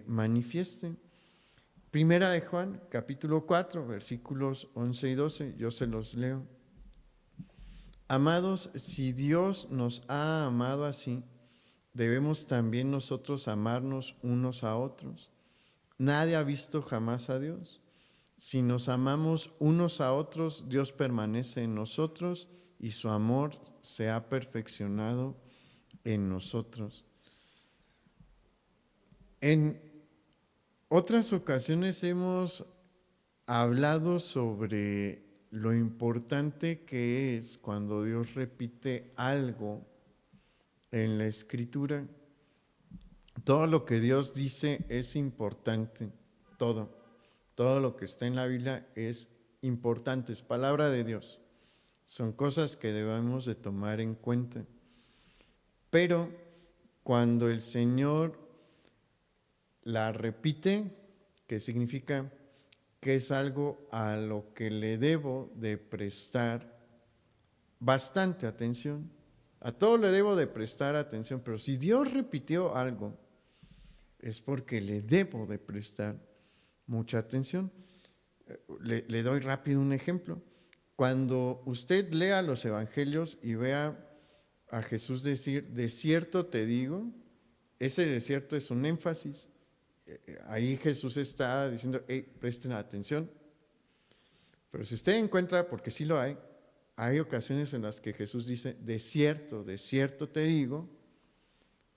manifieste. Primera de Juan, capítulo 4, versículos 11 y 12, yo se los leo. Amados, si Dios nos ha amado así, debemos también nosotros amarnos unos a otros. Nadie ha visto jamás a Dios. Si nos amamos unos a otros, Dios permanece en nosotros y su amor se ha perfeccionado en nosotros. En otras ocasiones hemos hablado sobre lo importante que es cuando Dios repite algo en la Escritura. Todo lo que Dios dice es importante, todo lo que está en la Biblia es importante, es palabra de Dios. Son cosas que debemos de tomar en cuenta. Pero cuando el Señor la repite, que significa que es algo a lo que le debo de prestar bastante atención. A todo le debo de prestar atención, pero si Dios repitió algo, es porque le debo de prestar mucha atención. Le doy rápido un ejemplo. Cuando usted lea los evangelios y vea a Jesús decir, de cierto te digo, ese de cierto es un énfasis. Ahí Jesús está diciendo, hey, presten atención. Pero si usted encuentra, porque sí lo hay ocasiones en las que Jesús dice, de cierto te digo,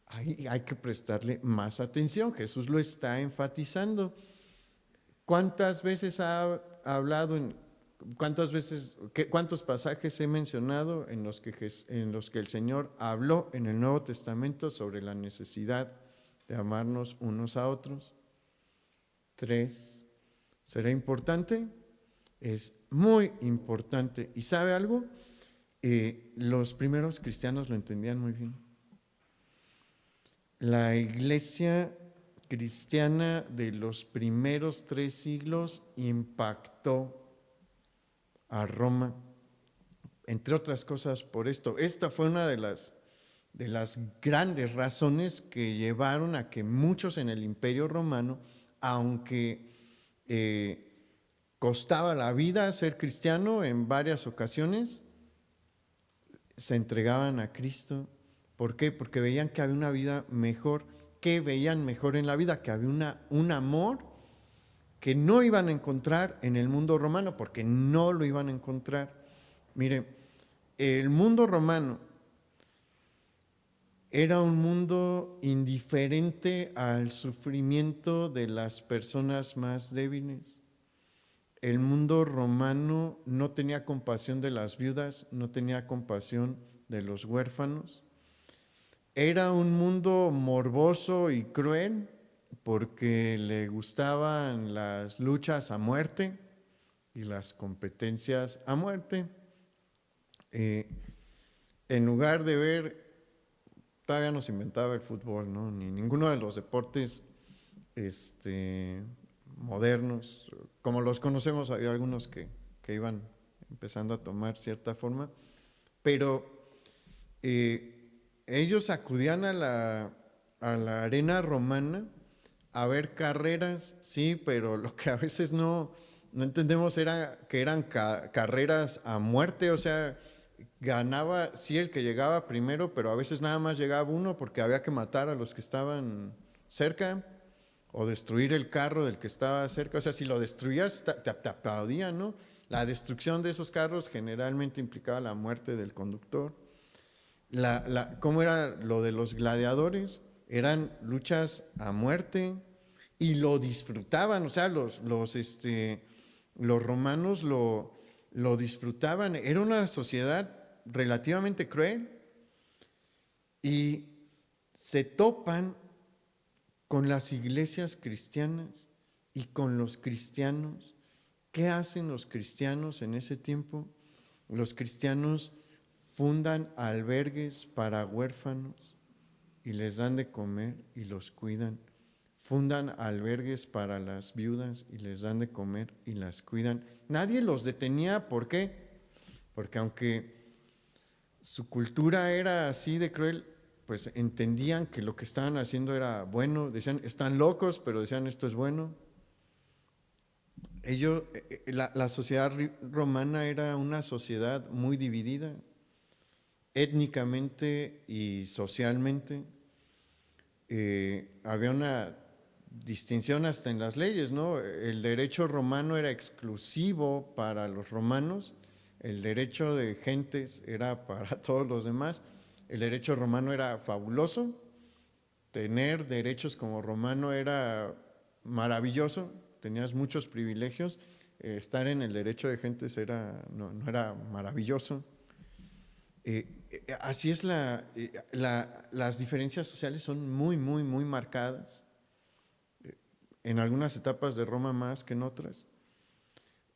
ahí hay que prestarle más atención. Jesús lo está enfatizando. ¿Cuántas veces ha hablado, cuántos pasajes he mencionado en los que el Señor habló en el Nuevo Testamento sobre la necesidad de amarnos unos a otros? 3. ¿Será importante? Es muy importante. ¿Y sabe algo? Los primeros cristianos lo entendían muy bien. La iglesia cristiana de los primeros 3 siglos impactó a Roma, entre otras cosas por esto. Esta fue una de las grandes razones que llevaron a que muchos en el Imperio Romano, aunque costaba la vida ser cristiano en varias ocasiones, se entregaban a Cristo. ¿Por qué? Porque veían que había una vida mejor, que veían mejor en la vida, que había un amor que no iban a encontrar en el mundo romano, porque no lo iban a encontrar. Mire, el mundo romano era un mundo indiferente al sufrimiento de las personas más débiles. El mundo romano no tenía compasión de las viudas, no tenía compasión de los huérfanos. Era un mundo morboso y cruel porque le gustaban las luchas a muerte y las competencias a muerte. En lugar de ver, todavía no se inventaba el fútbol, ¿no? Ni ninguno de los deportes modernos, como los conocemos, había algunos que iban empezando a tomar cierta forma, pero ellos acudían a la arena romana a ver carreras, sí, pero lo que a veces no entendemos era que eran carreras a muerte, o sea, ganaba, sí, el que llegaba primero, pero a veces nada más llegaba uno porque había que matar a los que estaban cerca o destruir el carro del que estaba cerca. O sea, si lo destruías, te aplaudían, ¿no? La destrucción de esos carros generalmente implicaba la muerte del conductor. ¿Cómo era lo de los gladiadores? Eran luchas a muerte y lo disfrutaban, o sea, los romanos lo disfrutaban. Era una sociedad relativamente cruel y se topan con las iglesias cristianas y con los cristianos. ¿Qué hacen los cristianos en ese tiempo? Los cristianos fundan albergues para huérfanos y les dan de comer y los cuidan. Fundan albergues para las viudas y les dan de comer y las cuidan. Nadie los detenía, ¿por qué? Porque aunque su cultura era así de cruel, pues entendían que lo que estaban haciendo era bueno. Decían, están locos, pero decían, esto es bueno. La sociedad romana era una sociedad muy dividida, étnicamente y socialmente. Había una distinción hasta en las leyes, ¿no? El derecho romano era exclusivo para los romanos, el derecho de gentes era para todos los demás. El derecho romano era fabuloso, tener derechos como romano era maravilloso, tenías muchos privilegios. Estar en el derecho de gentes no era maravilloso. Así es, las diferencias sociales son muy, muy, muy marcadas, en algunas etapas de Roma más que en otras.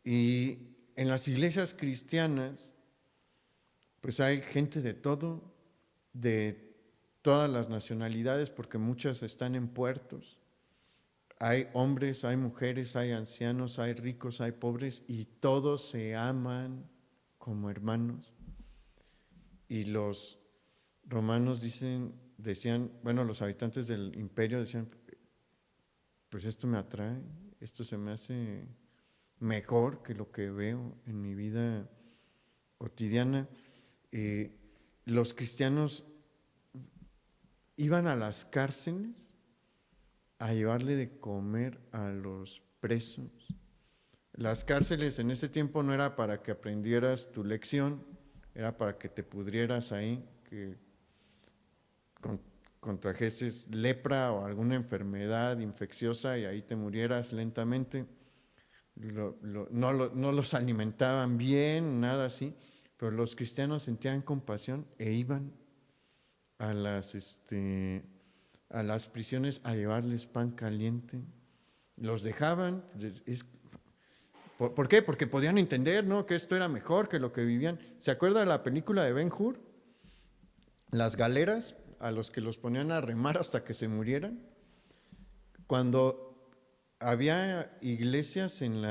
Y en las iglesias cristianas, pues hay gente de todo, de todas las nacionalidades, porque muchas están en puertos. Hay hombres, hay mujeres, hay ancianos, hay ricos, hay pobres, y todos se aman como hermanos. Y los romanos decían, bueno, los habitantes del imperio decían, pues esto me atrae, esto se me hace mejor que lo que veo en mi vida cotidiana. Eh, los cristianos iban a las cárceles a llevarle de comer a los presos. Las cárceles en ese tiempo no era para que aprendieras tu lección, era para que te pudrieras ahí, que contrajeses lepra o alguna enfermedad infecciosa y ahí te murieras lentamente. No los alimentaban bien, nada así, pero los cristianos sentían compasión e iban a a las prisiones a llevarles pan caliente. Los dejaban. ¿Por qué? Porque podían entender, ¿no?, que esto era mejor que lo que vivían. ¿Se acuerda de la película de Ben-Hur? Las galeras a los que los ponían a remar hasta que se murieran. Cuando había iglesias en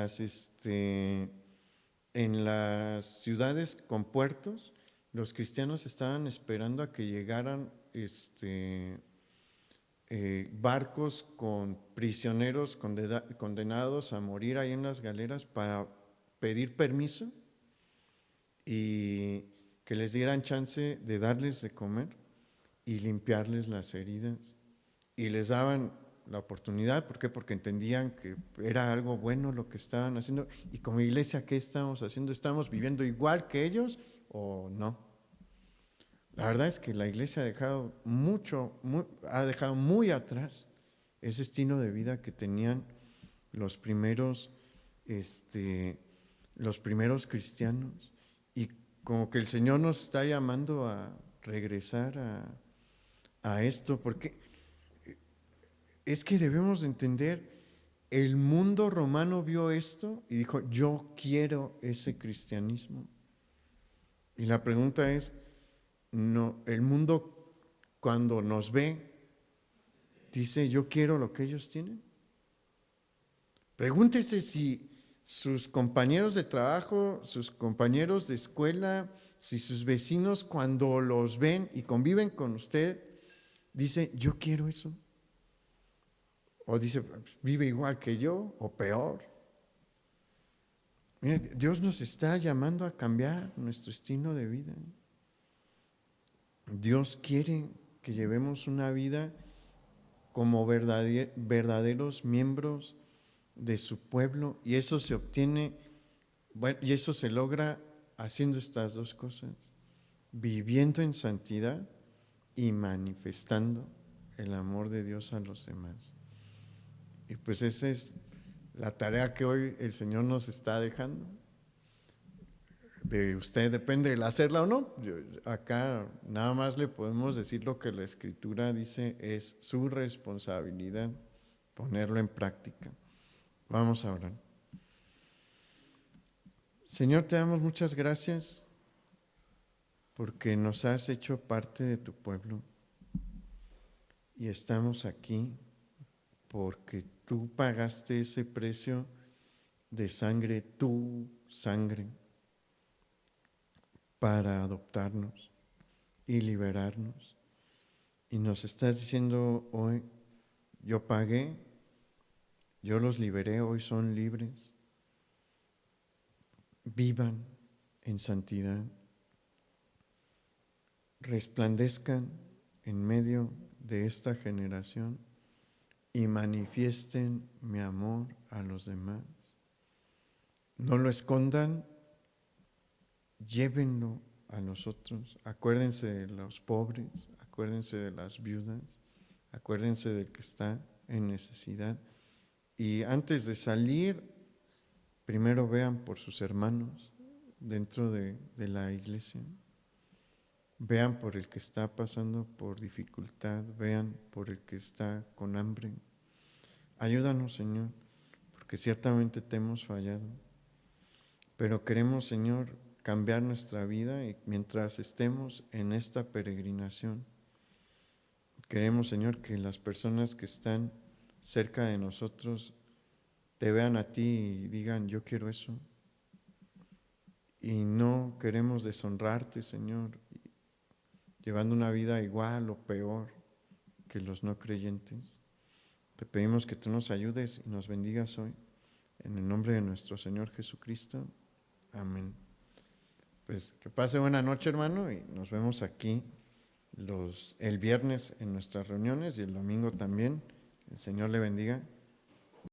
las ciudades con puertos, los cristianos estaban esperando a que llegaran barcos con prisioneros condenados a morir ahí en las galeras para pedir permiso y que les dieran chance de darles de comer y limpiarles las heridas. Y les daban la oportunidad, ¿por qué? Porque entendían que era algo bueno lo que estaban haciendo. Y como iglesia, ¿qué estamos haciendo? ¿Estamos viviendo igual que ellos o no? La verdad es que la iglesia ha dejado muy atrás ese estilo de vida que tenían los primeros, los primeros cristianos. Y como que el Señor nos está llamando a regresar a esto, porque es que debemos de entender, el mundo romano vio esto y dijo, yo quiero ese cristianismo. Y la pregunta es, no, el mundo cuando nos ve, dice, yo quiero lo que ellos tienen. Pregúntese si sus compañeros de trabajo, sus compañeros de escuela, si sus vecinos cuando los ven y conviven con usted, dice, yo quiero eso. O dice, vive igual que yo o peor. Mire, Dios nos está llamando a cambiar nuestro estilo de vida. Dios quiere que llevemos una vida como verdaderos miembros de su pueblo, y eso se obtiene, bueno, y eso se logra haciendo estas dos cosas: viviendo en santidad y manifestando el amor de Dios a los demás. Y pues esa es la tarea que hoy el Señor nos está dejando. De usted depende el hacerla o no. Acá nada más le podemos decir lo que la Escritura dice, es su responsabilidad ponerlo en práctica. Vamos a orar. Señor, te damos muchas gracias porque nos has hecho parte de tu pueblo y estamos aquí porque tú pagaste ese precio de sangre, tu sangre, para adoptarnos y liberarnos. Y nos estás diciendo hoy, yo pagué, yo los liberé, hoy son libres. Vivan en santidad, resplandezcan en medio de esta generación y manifiesten mi amor a los demás. No lo escondan, llévenlo a nosotros. Acuérdense de los pobres, acuérdense de las viudas, acuérdense del que está en necesidad. Y antes de salir, primero vean por sus hermanos dentro de la iglesia. Vean por el que está pasando por dificultad, vean por el que está con hambre. Ayúdanos, Señor, porque ciertamente te hemos fallado, pero queremos, Señor, cambiar nuestra vida y mientras estemos en esta peregrinación, Queremos, Señor, que las personas que están cerca de nosotros te vean a ti y digan, yo quiero eso. Y no queremos deshonrarte, Señor, llevando una vida igual o peor que los no creyentes. Te pedimos que tú nos ayudes y nos bendigas hoy. En el nombre de nuestro Señor Jesucristo. Amén. Pues que pase buena noche, hermano, y nos vemos aquí el viernes en nuestras reuniones y el domingo también. El Señor le bendiga.